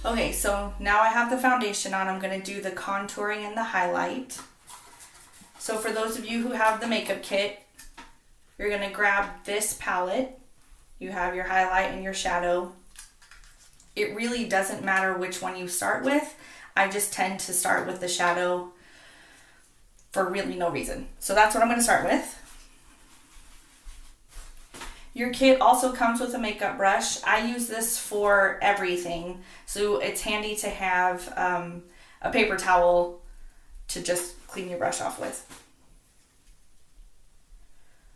Okay, so now I have the foundation on. I'm going to do the contouring and the highlight. So for those of you who have the makeup kit, you're going to grab this palette. You have your highlight and your shadow. It really doesn't matter which one you start with. I just tend to start with the shadow for really no reason. So that's what I'm going to start with. Your kit also comes with a makeup brush. I use this for everything, so it's handy to have a paper towel to just clean your brush off with.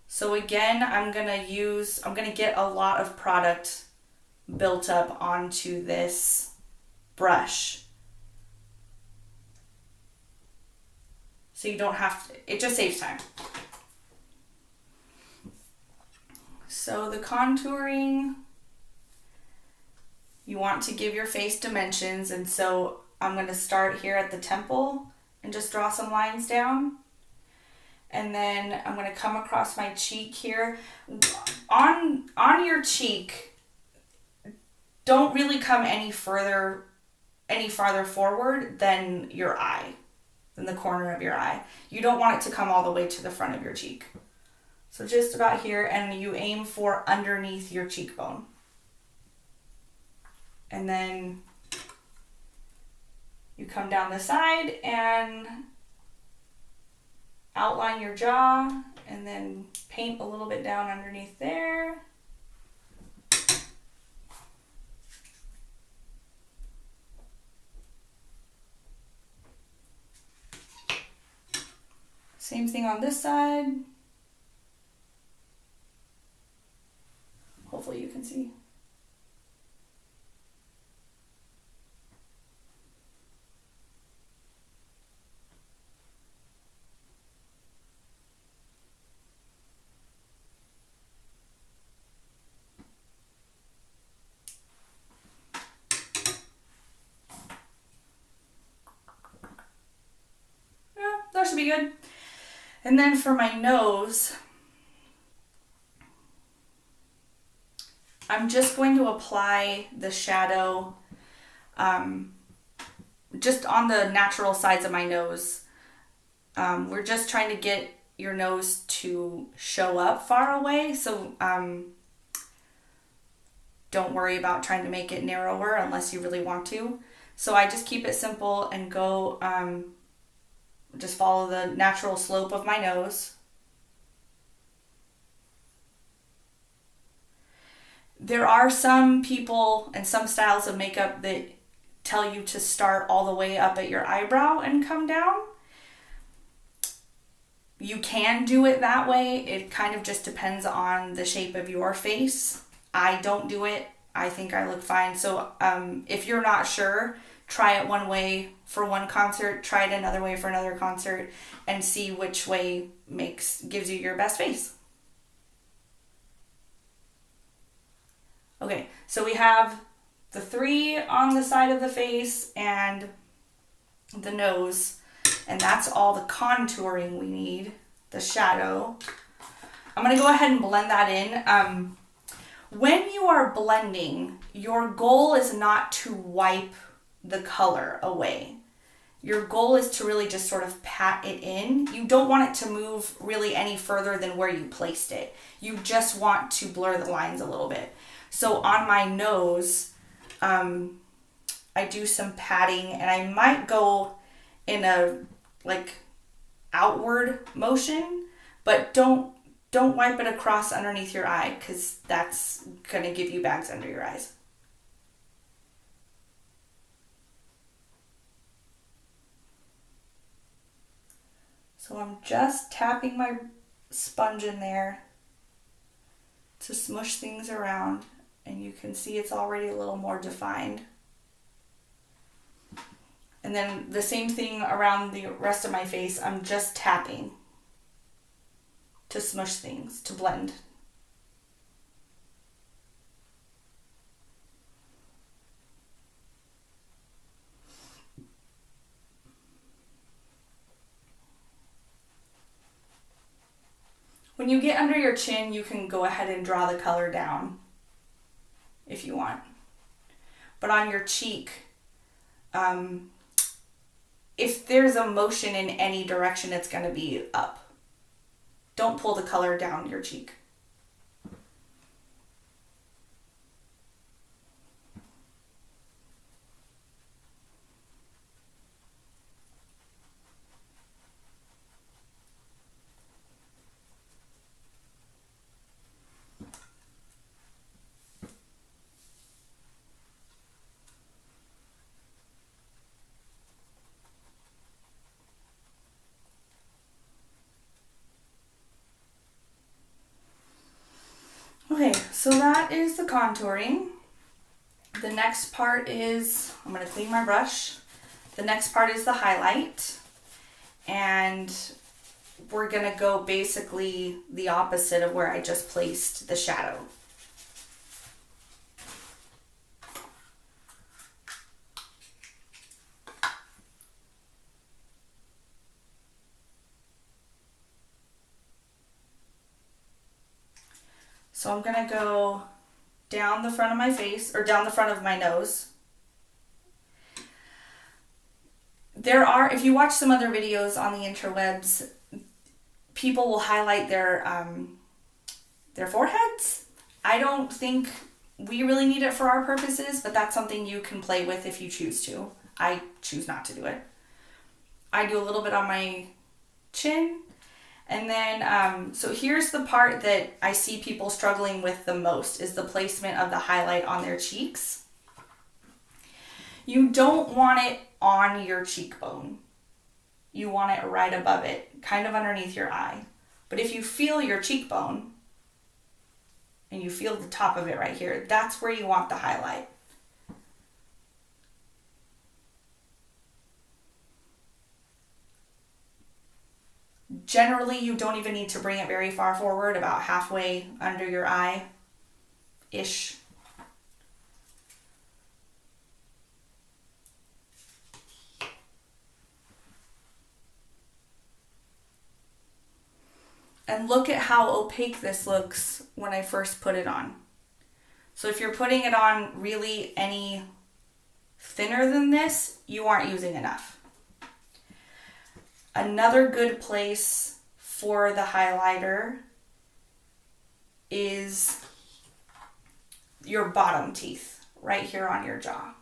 So again, I'm gonna get a lot of product built up onto this brush. So you don't have to, it just saves time. So the contouring, you want to give your face dimensions, and so I'm going to start here at the temple and just draw some lines down. And then I'm going to come across my cheek here. On your cheek, don't really come any farther forward than your eye, than the corner of your eye. You don't want it to come all the way to the front of your cheek. So just about here, and you aim for underneath your cheekbone. And then you come down the side and outline your jaw, and then paint a little bit down underneath there. Same thing on this side. Hopefully you can see. Yeah, that should be good. And then for my nose, I'm just going to apply the shadow just on the natural sides of my nose. We're just trying to get your nose to show up far away, so don't worry about trying to make it narrower unless you really want to. So I just keep it simple and go, just follow the natural slope of my nose. There are some people and some styles of makeup that tell you to start all the way up at your eyebrow and come down. You can do it that way. It kind of just depends on the shape of your face. I don't do it. I think I look fine. So if you're not sure, try it one way for one concert, try it another way for another concert, and see which way gives you your best face. Okay, so we have the 3 on the side of the face and the nose, and that's all the contouring we need, the shadow. I'm going to go ahead and blend that in. When you are blending, your goal is not to wipe the color away. Your goal is to really just sort of pat it in. You don't want it to move really any further than where you placed it. You just want to blur the lines a little bit. So on my nose, I do some patting, and I might go in a outward motion, but don't wipe it across underneath your eye, because that's going to give you bags under your eyes. So I'm just tapping my sponge in there to smush things around, and you can see it's already a little more defined. And then the same thing around the rest of my face. I'm just tapping to smush things, to blend. When you get under your chin, you can go ahead and draw the color down if you want. But on your cheek, if there's a motion in any direction, it's going to be up. Don't pull the color down your cheek. Okay, so that is the contouring. The next part is, I'm going to clean my brush. The next part is the highlight. And we're going to go basically the opposite of where I just placed the shadow. So I'm going to go down the front of my face, or down the front of my nose. There are, if you watch some other videos on the interwebs, people will highlight their foreheads. I don't think we really need it for our purposes, but that's something you can play with if you choose to. I choose not to do it. I do a little bit on my chin. And then, so here's the part that I see people struggling with the most, is the placement of the highlight on their cheeks. You don't want it on your cheekbone. You want it right above it, kind of underneath your eye. But if you feel your cheekbone, and you feel the top of it right here, that's where you want the highlight. Generally, you don't even need to bring it very far forward, about halfway under your eye-ish. And look at how opaque this looks when I first put it on. So if you're putting it on really any thinner than this, you aren't using enough. Another good place for the highlighter is your bottom teeth, right here on your jaw.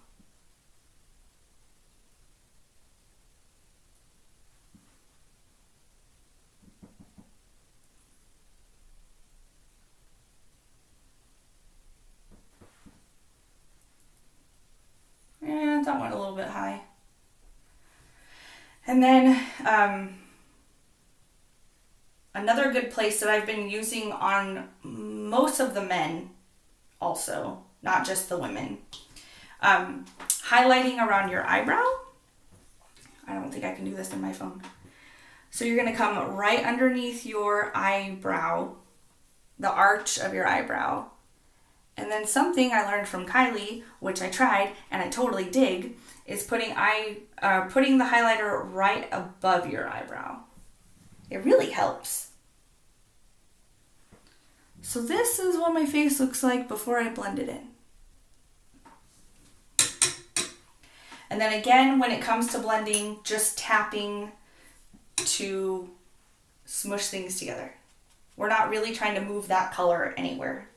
And that went a little bit high. And then another good place that I've been using on most of the men also, not just the women, highlighting around your eyebrow. I don't think I can do this in my phone. So you're going to come right underneath your eyebrow, the arch of your eyebrow. And then something I learned from Kylie, which I tried and I totally dig, is putting the highlighter right above your eyebrow. It really helps. So this is what my face looks like before I blend it in. And then again, when it comes to blending, just tapping to smush things together. We're not really trying to move that color anywhere.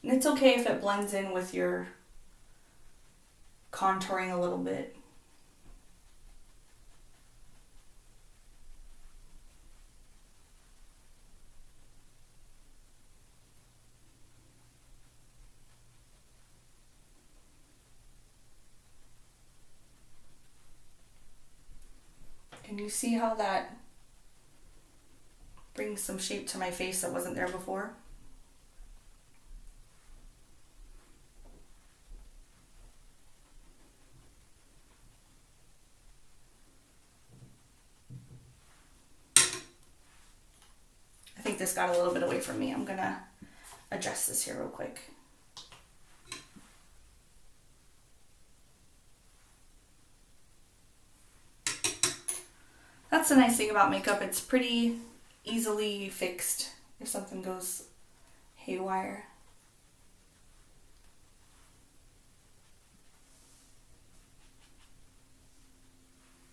And it's okay if it blends in with your contouring a little bit. Can you see how that brings some shape to my face that wasn't there before? I think this got a little bit away from me. I'm gonna adjust this here real quick. That's the nice thing about makeup. It's pretty easily fixed if something goes haywire.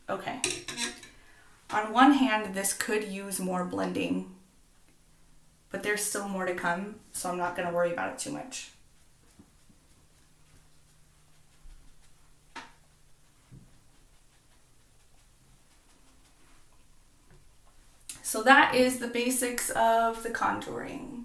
Okay. On one hand, this could use more blending, but there's still more to come, so I'm not going to worry about it too much. So that is the basics of the contouring.